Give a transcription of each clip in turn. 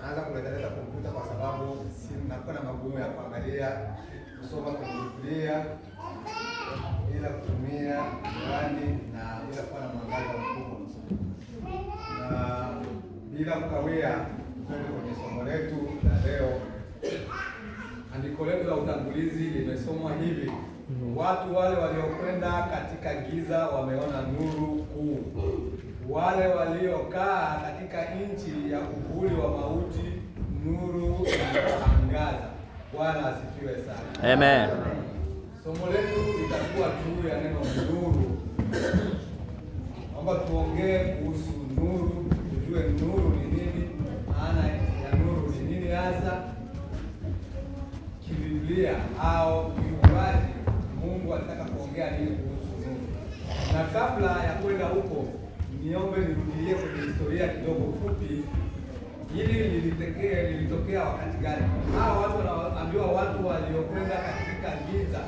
naanza kuleta kompyuta kwa sababu nakuwa na magumu ya kuangalia kusoma kwenye Biblia bila kutumia miwani na bila kuwa na mwangaza mkubwa. Na bila kukawia, twende kwenye somo letu la leo. Andiko letu la utangulizi limesomwa hivi: watu wale waliokwenda katika giza wameona nuru kuu. Wale waliokaa katika nchi ya uvuli wa mauti, nuru inaangaza. Bwana asifiwe sana. Amen. Somo letu litakuwa juu ya neno nuru. Naomba tuongee kuhusu nuru, tujue nuru ni nini, maana ya nuru ni nini hasa kibiblia au kiumbali. Mungu anataka kuongea nini kuhusu nuru? Na kabla ya kwenda huko, niombe nirudie kwenye historia kidogo fupi. Hili lilitokea wakati gani? Hao watu wanaambiwa watu waliokwenda katika giza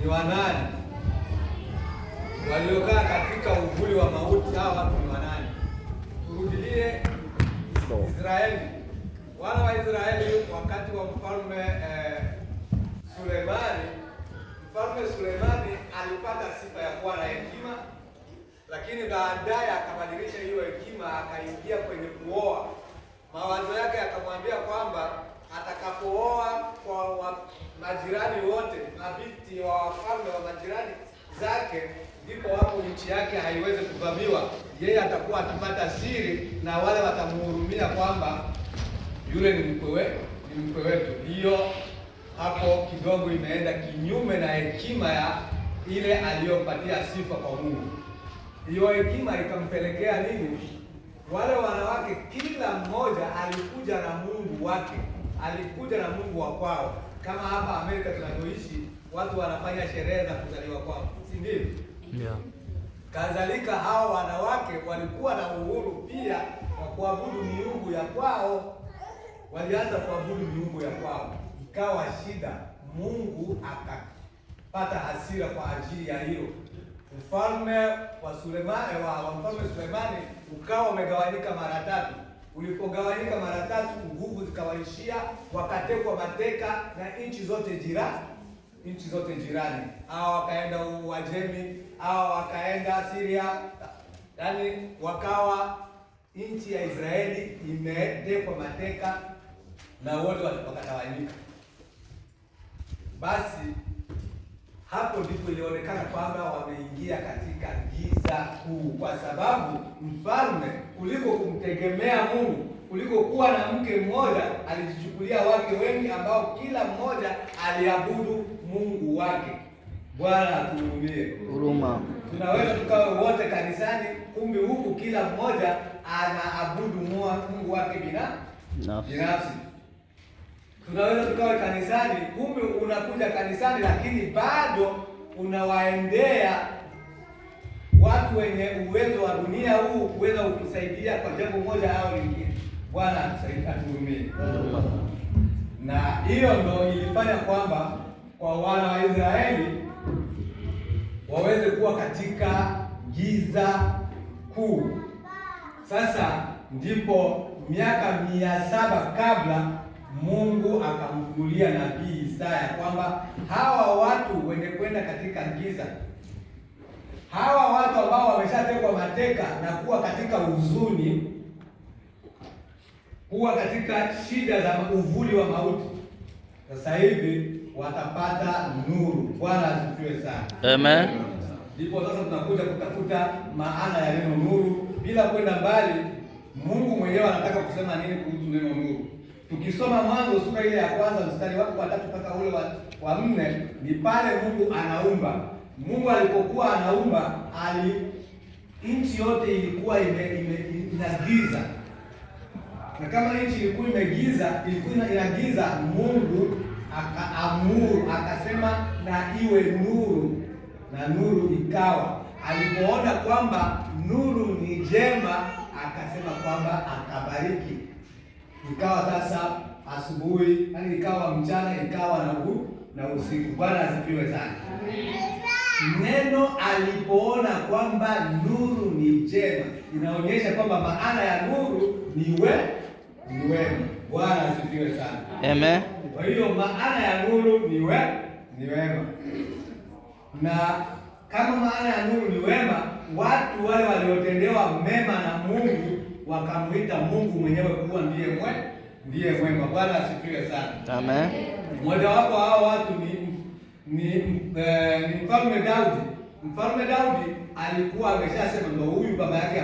ni wanani? Waliokaa katika uvuli wa mauti, hao watu ni wanani? Turudilie Israeli. Wana wa Israeli wakati wa mfalme Sulemani. Mfalme Sulemani alipata sifa ya kuwa na hekima, lakini baadaye akabadilisha hiyo hekima, akaingia kwenye kuoa. Mawazo yake akamwambia kwamba atakapooa kwa majirani wote, mabinti wa wafalme wa majirani zake, ndipo hapo nchi yake haiwezi kuvamiwa. Yeye atakuwa akipata siri na wale watamhurumia kwamba yule ni mkwe wetu. Hiyo hapo kidogo imeenda kinyume na hekima ya ile aliyopatia sifa kwa Mungu. Hiyo hekima ikampelekea nini? Wale wanawake kila mmoja alikuja na Mungu wake, alikuja na Mungu wa kwao. Kama hapa Amerika tunavyoishi, watu wanafanya sherehe za kuzaliwa kwao, si ndivyo? Yeah. Kadhalika hao wanawake walikuwa na uhuru pia wa kuabudu miungu ya kwao. Walianza kuabudu miungu ya kwao, ikawa shida. Mungu akapata hasira kwa ajili ya hilo. Ufalme wa mfalme Sulemani ukawa umegawanyika mara tatu. Ulipogawanyika mara tatu, nguvu zikawaishia, wakatekwa mateka na nchi zote jirani. Hao wakaenda Uajemi, hao wakaenda Syria, yaani wakawa nchi ya Israeli imetekwa mateka na wote wakatawanyika. Basi hapo ndipo ilionekana kwamba wameingia katika giza kuu, kwa sababu mfalme kuliko kumtegemea Mungu, kuliko kuwa na mke mmoja, alijichukulia wake wengi ambao kila mmoja aliabudu mungu wake. Bwana atuhurumie. Huruma. Tunaweza tukawa wote kanisani, kumbe huku kila mmoja anaabudu mungu wake binafsi. Tunaweza tukawa kanisani, kumbe unakuja kanisani lakini bado unawaendea watu wenye uwezo wa dunia huu kuweza kukusaidia kwa jambo moja au lingine. Bwana atuhurumie. Na hiyo ndio ilifanya kwamba kwa wana wa Israeli waweze kuwa katika giza kuu. Sasa ndipo miaka 700 kabla Mungu akamfunulia nabii Isaya kwamba hawa watu wenye kwenda katika giza, hawa watu ambao wameshatekwa mateka na kuwa katika huzuni, kuwa katika shida za uvuli wa mauti, sasa hivi watapata nuru. Bwana asifiwe sana. Amen. Ndipo sasa tunakuja kutafuta maana ya neno nuru. Bila kwenda mbali, Mungu mwenyewe anataka kusema nini kuhusu neno nuru? Tukisoma Mwanzo sura ile ya kwanza mstari wake wa 3 mpaka ule wa 4, ni pale Mungu anaumba. Mungu alipokuwa anaumba, nchi yote ilikuwa ina giza. Na kama nchi ilikuwa ina giza, Mungu akaamuru, akasema na iwe nuru, na nuru ikawa. Alipoona kwamba nuru ni njema, akasema kwamba akabariki. Ikawa sasa asubuhi, yani ikawa mchana, ikawa na usiku. Bwana asifiwe sana. Neno alipoona kwamba nuru ni njema, inaonyesha kwamba maana ya nuru ni ni wema. Bwana asifiwe sana. Amen. Kwa hiyo maana ya nuru ni wema, na kama maana ya nuru ni wema, watu wale waliotendewa mema na Mungu wakamuita Mungu mwenyewe kuwa ndiye mwema. Bwana asifiwe sana. Amen. Mmoja wapo hao watu ni Mfalme Daudi. Mfalme Daudi alikuwa ameshasema, ndio huyu baba yake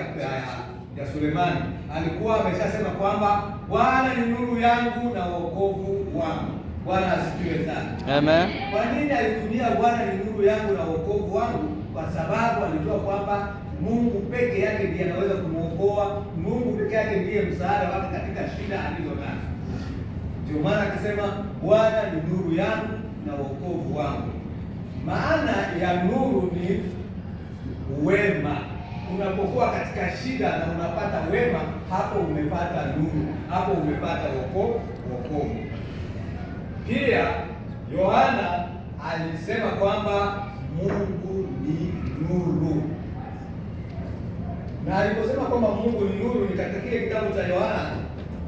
ya Sulemani, alikuwa ameshasema kwamba Bwana ni nuru yangu na wokovu wangu. Bwana asifiwe sana. Amen. Kwa nini alitumia Bwana ni nuru yangu na wokovu wangu? Kwa sababu alijua kwamba Mungu peke yake ndiye anaweza kumuokoa. Mungu peke yake ndiye msaada wake katika shida alizonazo. Ndio maana akisema Bwana ni nuru yangu na wokovu wangu. Maana ya nuru ni wema. Unapokuwa katika shida na unapata wema, hapo umepata nuru, hapo umepata wokovu. Pia Yohana alisema kwamba Mungu ni nuru, na aliposema kwamba Mungu ni nuru ni katika kile kitabu cha Yohana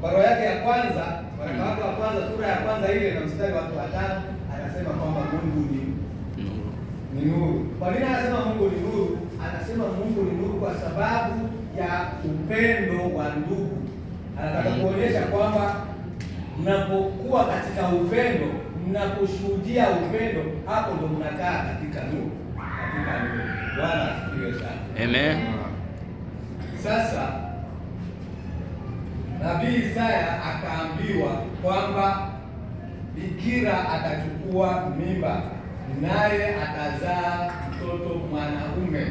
barua yake ya kwanza, waraka wake wa kwanza sura ya kwanza ile na mstari wa 5, anasema kwamba Mungu ni nuru. Kwa nini anasema Mungu ni nuru? Anasema Mungu ni nuru kwa sababu ya upendo wa ndugu. Anataka kuonyesha kwamba mnapokuwa katika upendo, mnaposhuhudia upendo, hapo ndo mnakaa katika nuru. Bwana asifiwe sana. Amen. Sasa Nabii Isaya akaambiwa kwamba bikira atachukua mimba, naye atazaa mtoto mwanaume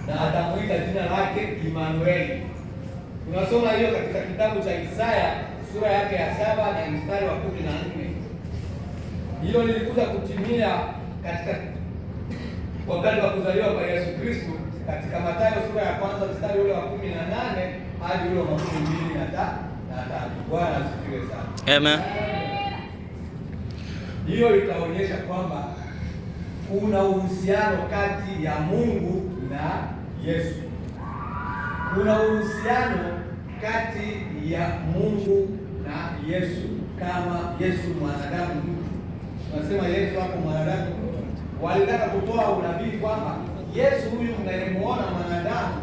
na atamuita jina lake Immanueli. Tunasoma hiyo katika kitabu cha Isaya sura yake ya 7 na mstari wa 14. Hilo lilikuja kutimia katika wakati wa kuzaliwa kwa Yesu Kristo katika Mathayo sura ya kwanza mstari ule wa 18 hadi ule wa 23. Bwana asifiwe sana. Amen. Hiyo itaonyesha kwamba kuna uhusiano kati ya Mungu na Yesu. Kuna uhusiano kati ya Mungu na Yesu, kama Yesu mwanadamu mtu. Tunasema Yesu hapo mwanadamu mtu. Walitaka kutoa unabii kwamba Yesu huyu mnayemuona mwanadamu,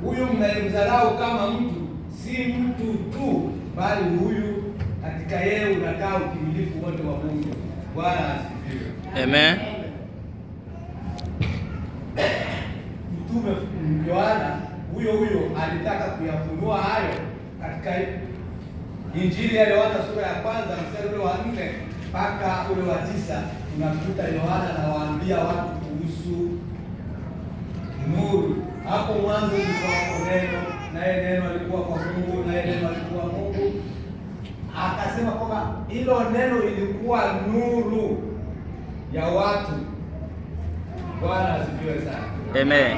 huyu mnayemdharau kama mtu, si mtu tu, bali huyu katika yeye unakaa utimilifu wote wa Mungu. Bwana asifiwe. Amen. Mtume Yohana huyo alitaka kuyafunua hayo katika Injili ya Yohana sura ya kwanza mstari ule wa 4 mpaka ule wa 9. Tunakuta Yohana anawaambia watu kuhusu nuru. Hapo mwanzo kulikuwa neno, naye neno alikuwa kwa Mungu, naye neno alikuwa Mungu. Akasema kwamba hilo neno ilikuwa nuru ya watu. Bwana asifiwe sana. Amen.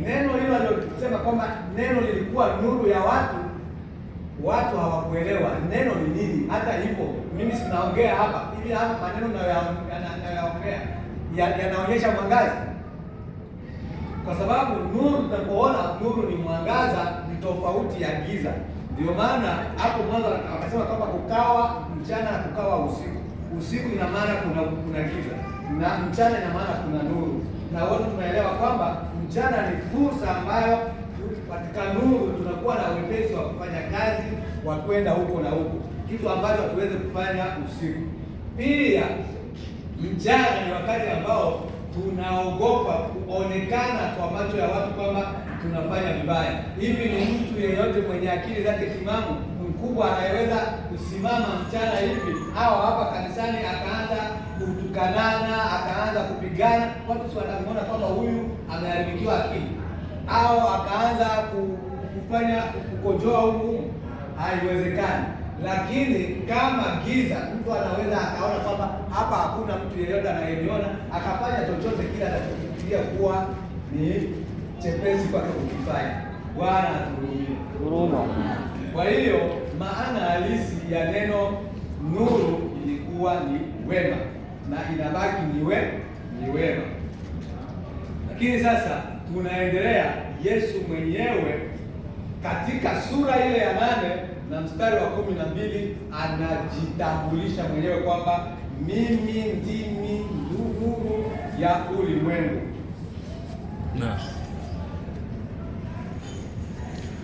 Neno hilo alilosema kwamba neno lilikuwa nuru ya watu hawakuelewa neno ni nini. Hata hivyo mimi sinaongea hapa hivi, hapa maneno ninayoongea yanaonyesha mwangaza, kwa sababu nuru, tunapoona nuru ni mwangaza, ni tofauti ya giza. Ndio maana hapo mwanzo akasema kwamba kukawa mchana na kukawa usiku. Usiku ina maana kuna giza, na mchana ina maana kuna nuru. Na wote tunaelewa kwamba mchana ni fursa ambayo katika nuru tunakuwa na wepesi wa kufanya kazi, wa kwenda huko na huko, kitu ambacho hatuwezi kufanya usiku. Pia mchana ni wakati ambao tunaogopa kuonekana kwa macho ya watu kwamba tunafanya vibaya. Hivi ni mtu yeyote mwenye akili zake timamu mkubwa anayeweza kusimama mchana hivi au hapa kanisani akaanza kutukanana, akaanza kupigana, watu si watamuona kwamba huyu ameharibikiwa akili, au akaanza kufanya kukojoa huku? Haiwezekani. Lakini kama giza, mtu anaweza akaona kwamba hapa hakuna mtu yeyote anayeniona, akafanya chochote kile anachofikiria kuwa ni chepesi kwake kukifanya. Bwana atuhurumie. Kwa hiyo maana halisi ya neno nuru ilikuwa ni wema, na inabaki ni wema. Lakini sasa tunaendelea, Yesu mwenyewe katika sura ile ya 8 na mstari wa 12 anajitambulisha mwenyewe kwamba mimi ndimi nuru ya ulimwengu.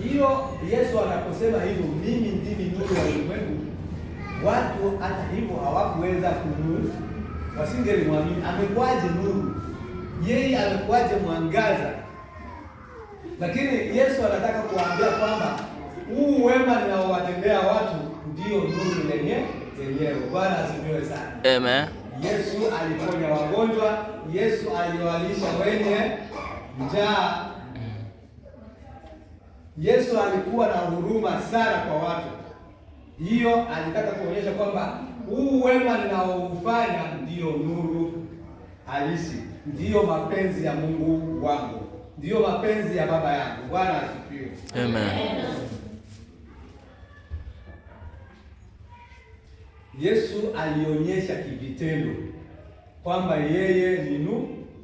Hiyo Yesu anaposema hivyo, mimi ndimi nuru ya ulimwengu, watu hata hivyo hawakuweza kunuru, wasingelimwamini. Amekuwaje nuru? Yeye amekuwaje mwangaza? Lakini Yesu anataka kuambia kwamba huu wema ninaowatendea watu ndio nuru yenyewe. Bwana asifiwe sana. Amen. Yesu aliponya wagonjwa, Yesu aliwalisha wenye njaa. Yesu alikuwa na huruma sana kwa watu. Hiyo alitaka kuonyesha kwamba huu wema ninaoufanya ndio nuru halisi, ndiyo mapenzi ya Mungu wangu, ndiyo mapenzi ya Baba yangu. Bwana asifiwe. Amen. Yesu alionyesha kivitendo kwamba yeye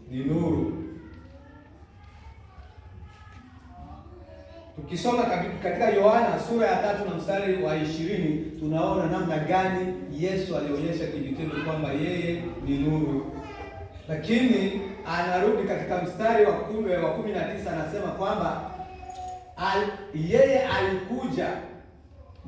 ni nuru. Tukisoma katika Yohana sura ya 3 na mstari wa 20, tunaona namna gani Yesu alionyesha kivitendo kwamba yeye ni nuru. Lakini anarudi katika mstari wa 19, anasema kwamba yeye alikuja,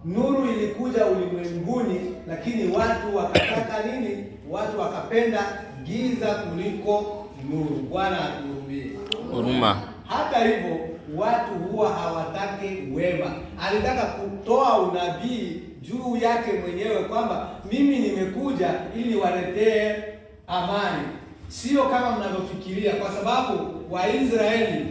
nuru ilikuja ulimwenguni, lakini watu wakataka nini? Watu wakapenda giza kuliko nuru. Bwana atuhurumie. Huruma. Hata hivyo watu huwa hawataki wema. Alitaka kutoa unabii juu yake mwenyewe kwamba mimi nimekuja ili waletee amani, sio kama mnavyofikiria, kwa sababu Waisraeli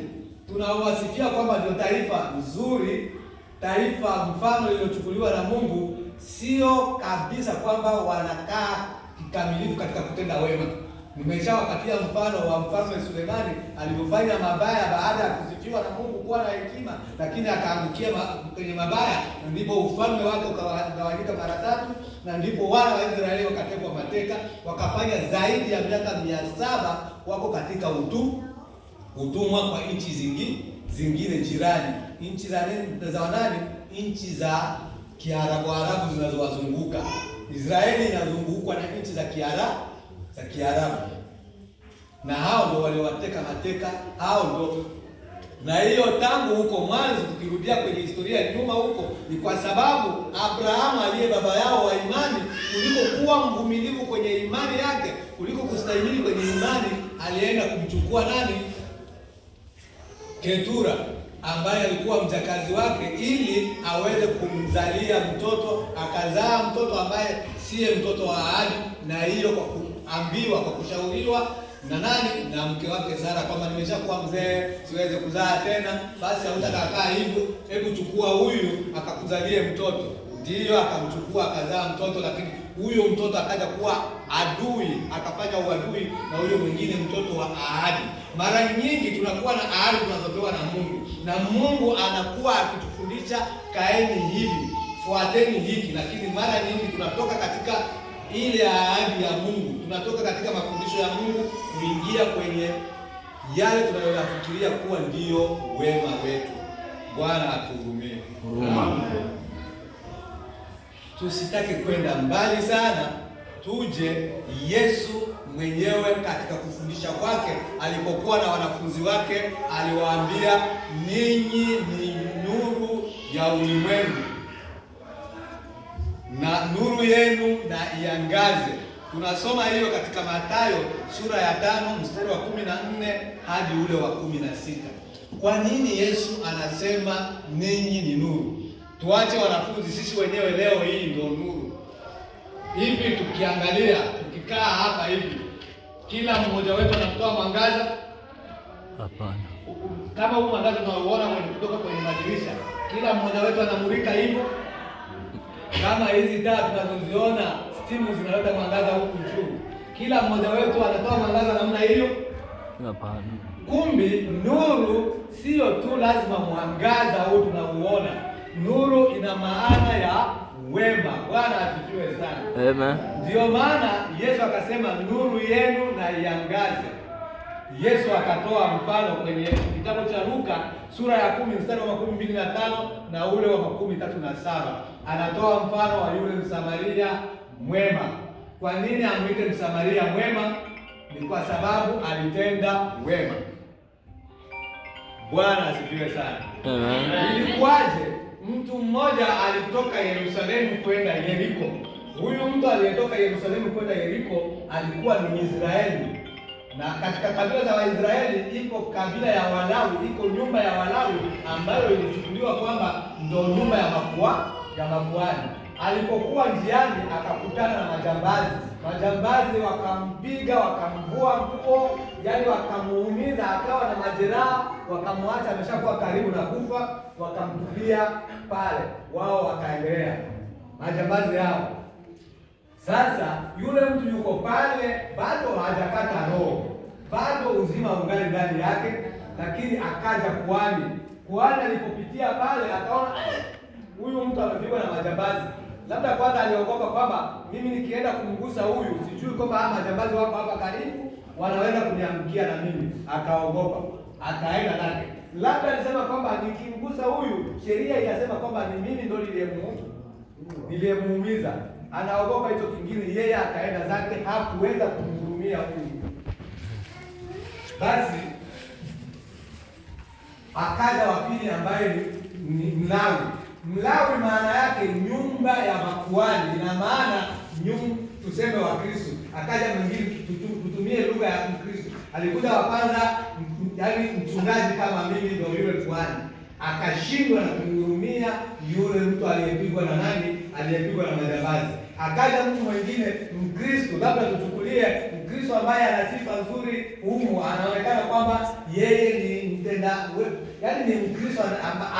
tunawasifia kwamba ndio taifa nzuri, taifa mfano lililochukuliwa na Mungu. Sio kabisa kwamba wanakaa kikamilifu katika kutenda wema. Nimeshawapatia mfano wa Mfalme Sulemani alivyofanya mabaya baada ya kusifiwa na Mungu kuwa na hekima, lakini akaangukia kwenye mabaya, na ndipo ufalme wake ukagawanyika mara 3, na ndipo wana wa Israeli wakatekwa mateka, wakafanya zaidi ya miaka 700 wako katika utumwa kwa nchi zingine jirani, nchi za nani? Nchi za Kiarabu zinazowazunguka. Israeli inazungukwa na nchi za Kiarabu, na hao ndio waliowateka mateka, hao ndio. Na hiyo tangu huko mwanzo, tukirudia kwenye historia ya nyuma huko, ni kwa sababu Abrahamu aliye baba yao wa imani, kuliko kuwa mvumilivu kwenye imani yake, kuliko kustahimili kwenye imani, alienda kumchukua nani? Ketura, ambaye alikuwa mjakazi wake, ili aweze kumzalia mtoto. Akazaa mtoto ambaye siye mtoto wa ahadi, na hiyo kwa kuambiwa, kwa kushauriwa na nani? Na mke wake Sara, kwamba nimeshakuwa mzee, siweze kuzaa tena, basi hautakaa hivyo, hebu chukua huyu akakuzalie mtoto. Ndiyo, akamchukua akazaa mtoto, lakini huyo mtoto akaja kuwa adui, akafanya uadui na huyo mwingine, mtoto wa ahadi. Mara nyingi tunakuwa na ahadi tunazopewa na Mungu, na Mungu anakuwa akitufundisha kaeni hivi, fuateni hiki, lakini mara nyingi tunatoka katika ile ahadi ya Mungu, tunatoka katika mafundisho ya Mungu kuingia kwenye yale tunayoyafikiria kuwa ndiyo wema wetu. Bwana atuhurumie. Tusitake kwenda mbali sana, tuje Yesu mwenyewe katika kufundisha kwake, alipokuwa na wanafunzi wake, aliwaambia ninyi ni nuru ya ulimwengu, na nuru yenu na iangaze. Tunasoma hiyo katika Mathayo sura ya 5 mstari wa 14 hadi ule wa 16. Kwa nini Yesu anasema ninyi ni nuru? Tuache wanafunzi, sisi wenyewe leo hii ndio nuru. Hivi tukiangalia, tukikaa hapa hivi, kila mmoja wetu anatoa mwangaza? Hapana. Kama huu mwangaza tunaoona kutoka kwenye madirisha, kila mmoja wetu anamulika hivyo? Kama hizi taa tunazoziona, stimu zinaleta mwangaza huku juu, kila mmoja wetu anatoa mwangaza namna hiyo? Hapana. Kumbi nuru sio tu lazima mwangaza huu tunauona. Nuru ina maana ya wema. Bwana asifiwe sana. Amen. Ndio maana Yesu akasema nuru yenu na iangaze. Yesu akatoa mfano kwenye kitabu cha Luka sura ya 10 mstari wa 25 na ule wa 37. Anatoa mfano wa yule Msamaria mwema. Kwa nini amwite Msamaria mwema? Ni kwa sababu alitenda wema. Bwana asifiwe sana. Ilikuwaje? Mtu mmoja alitoka Yerusalemu kwenda Yeriko. Huyu mtu aliyetoka Yerusalemu kwenda Yeriko alikuwa ni Mwisraeli, na katika kabila za Waisraeli iko kabila ya Walawi, iko nyumba ya Walawi ambayo ilichukuliwa kwamba ndio nyumba ya makuhani. Alipokuwa njiani akakutana na majambazi. Majambazi wakampiga, wakamvua nguo, yaani wakamuumiza, akawa na majeraha, wakamwacha ameshakuwa karibu na kufa, wakamtupia pale. Wao wakaendelea majambazi hao. Sasa yule mtu yuko pale, bado hajakata roho, bado uzima ungali ndani yake, lakini akaja kuhani. Kuhani alipopitia pale akaona huyu mtu amepigwa na majambazi. Labda kwanza aliogopa kwamba mimi nikienda kumgusa huyu, sijui kwamba majambazi wako hapa karibu, wanaweza kuniangukia na mimi. Akaogopa, akaenda zake. Labda alisema kwamba nikimgusa huyu, sheria itasema kwamba ni mimi ndo niliyemuumiza. Anaogopa hicho kingine, yeye akaenda zake, hakuweza kumhurumia huyu. Basi akaja wa pili ambaye ni Mlawi. Mlawi maana yake nyumba ya makuhani, ina maana tuseme wa Kristo. Akaja mwingine, tutumie lugha ya Mkristo. Alikuja wa kwanza, yaani mchungaji kama mimi, ndio yule kuhani. Akashindwa na kumhurumia yule mtu aliyepigwa na nani? Aliyepigwa na majambazi. Akaja mtu mwingine Mkristo, labda tuchukulie Mkristo ambaye ana sifa nzuri humu, anaonekana kwamba yeye ni yaani ni Mkristo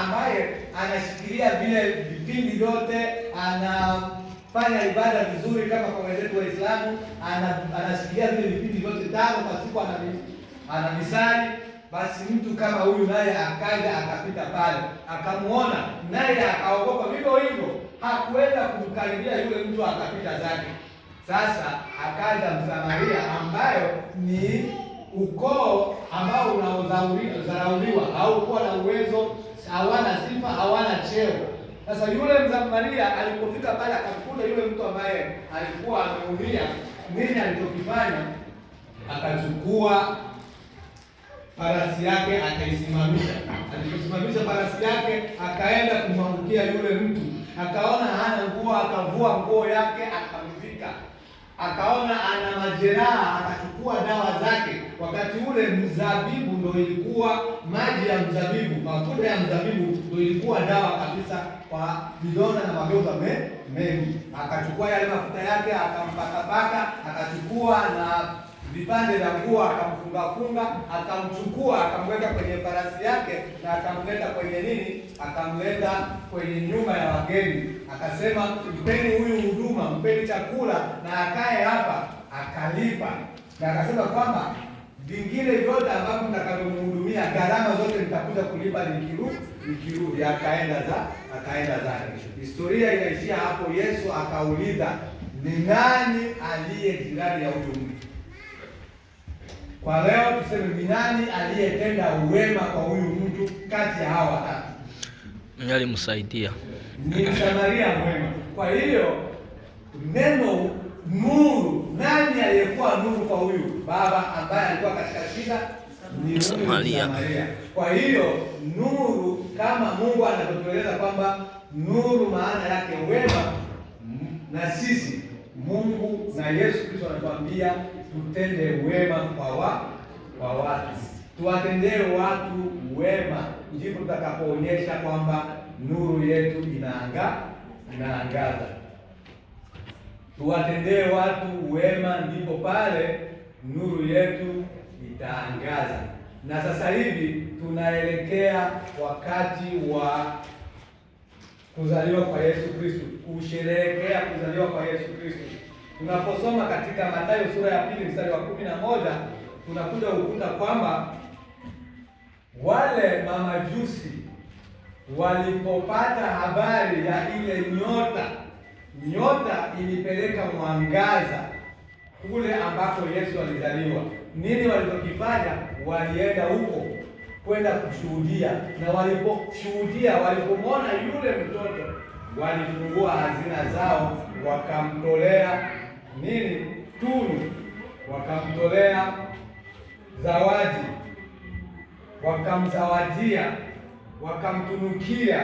ambaye anashikilia vile vipindi vyote, anafanya ibada vizuri kama kwa wenzetu Waislamu, anashikilia vile vipindi vyote 5 kwa siku, anamisali. Basi mtu kama huyu naye akaja akapita pale, akamuona, naye akaogopa vivyo hivyo, hakuweza kumkaribia yule mtu, akapita zake. Sasa akaja Msamaria ambayo ni ukoo ambao unaodharauliwa, haukuwa na uwezo, hawana sifa, hawana cheo. Sasa yule Msamaria alipofika pale, akakuta yule mtu ambaye alikuwa ameumia. Nini alichokifanya? Akachukua farasi yake akaisimamisha. Aliposimamisha farasi yake, akaenda kumwangukia yule mtu. Akaona hana nguo, akavua nguo yake akamvika. Akaona ana majeraha, akachukua dawa zake. Wakati ule mzabibu ndio ilikuwa maji ya mzabibu, matunda ya mzabibu ndio ilikuwa dawa kabisa kwa vidonda na magonjwa mengi. Akachukua yale mafuta yake akampakapaka, akachukua na vipande vya nguo akamfunga, akamchukua akamweka kwenye farasi yake na akamleta kwenye nini? Akamleta kwenye nyumba ya wageni. Akasema, mpeni huyu huduma, mpeni chakula na akae hapa. Akalipa na akasema kwamba vingine vyote ambavyo mtakavyomhudumia, gharama zote nitakuja kulipa nikirudi. Akaenda zake. Historia inaishia hapo. Yesu akauliza, ni nani aliye jirani ya huyu mtu? Kwa leo tuseme, ni nani aliyetenda wema kwa huyu mtu kati ya hawa watatu? Nani alimsaidia? Ni Msamaria mwema. Kwa hiyo neno nuru, nani aliyekuwa nuru kwa huyu baba ambaye alikuwa katika shida? Ni Msamaria. Kwa hiyo nuru, kama Mungu anavyotueleza kwamba nuru maana yake wema, na sisi Mungu na Yesu Kristo anatuambia tutende wema kwa watu. Tuwatendee watu wema, ndipo tutakapoonyesha kwamba nuru yetu inaangaza. Tuwatendee watu wema, ndipo pale nuru yetu itaangaza. Na sasa hivi tunaelekea wakati wa kuzaliwa kwa Yesu Kristo, kusherehekea kuzaliwa kwa Yesu Kristo. Tunaposoma katika Mathayo sura ya 2 mstari wa 11, tunakuja kukuta kwamba wale mamajusi walipopata habari ya ile nyota ilipeleka mwangaza kule ambako Yesu alizaliwa. nini walichokifanya? Walienda huko kwenda kushuhudia, na waliposhuhudia, walipomwona yule mtoto, walifungua hazina zao, wakamtolea nini? Tunu, wakamtolea zawadi, wakamzawadia, wakamtunukia.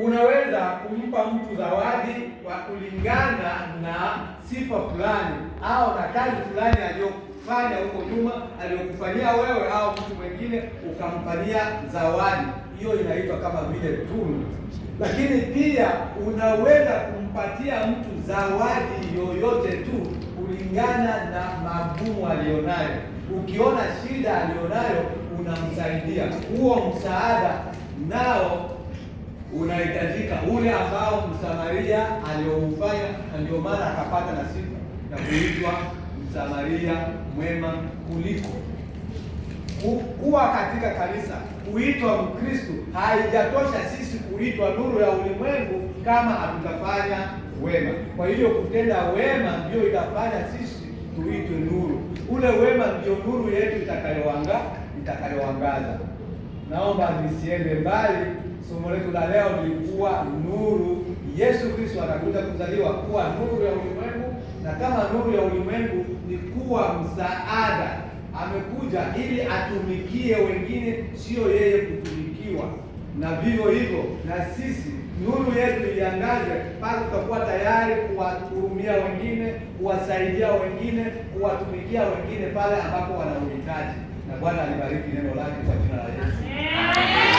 Unaweza kumpa mtu zawadi kwa kulingana na sifa fulani au na kazi fulani aliyofanya huko nyuma, aliyokufanyia wewe au mtu mwingine ukamfanyia zawadi. Hiyo inaitwa kama vile tunu. Lakini pia unaweza kumpatia mtu zawadi yoyote tu kulingana na magumu alionayo. Ukiona shida alionayo unamsaidia. Huo msaada nao unahitajika, ule ambao Msamaria alioufanya, na ndio maana akapata na sifa na kuitwa Msamaria mwema kuliko. Kuwa katika kanisa, kuitwa Mkristo, haijatosha sisi kuitwa nuru ya ulimwengu kama hatutafanya wema. Kwa hiyo kutenda wema ndio itafanya sisi tuitwe nuru. Ule wema ndio nuru yetu itakayoangaza. Naomba nisiende mbali. Somo letu la leo lilikuwa nuru. Yesu Kristo anakuja kuzaliwa kuwa nuru ya ulimwengu, na kama nuru ya ulimwengu ni kuwa msaada. Amekuja ili atumikie wengine, sio yeye kutumikiwa. Na vivyo hivyo na sisi nuru yetu iangaze pale tutakuwa tayari kuwahurumia wengine, kuwasaidia wengine, kuwatumikia wengine pale ambapo wana uhitaji. Na Bwana alibariki neno lake kwa jina la Yesu.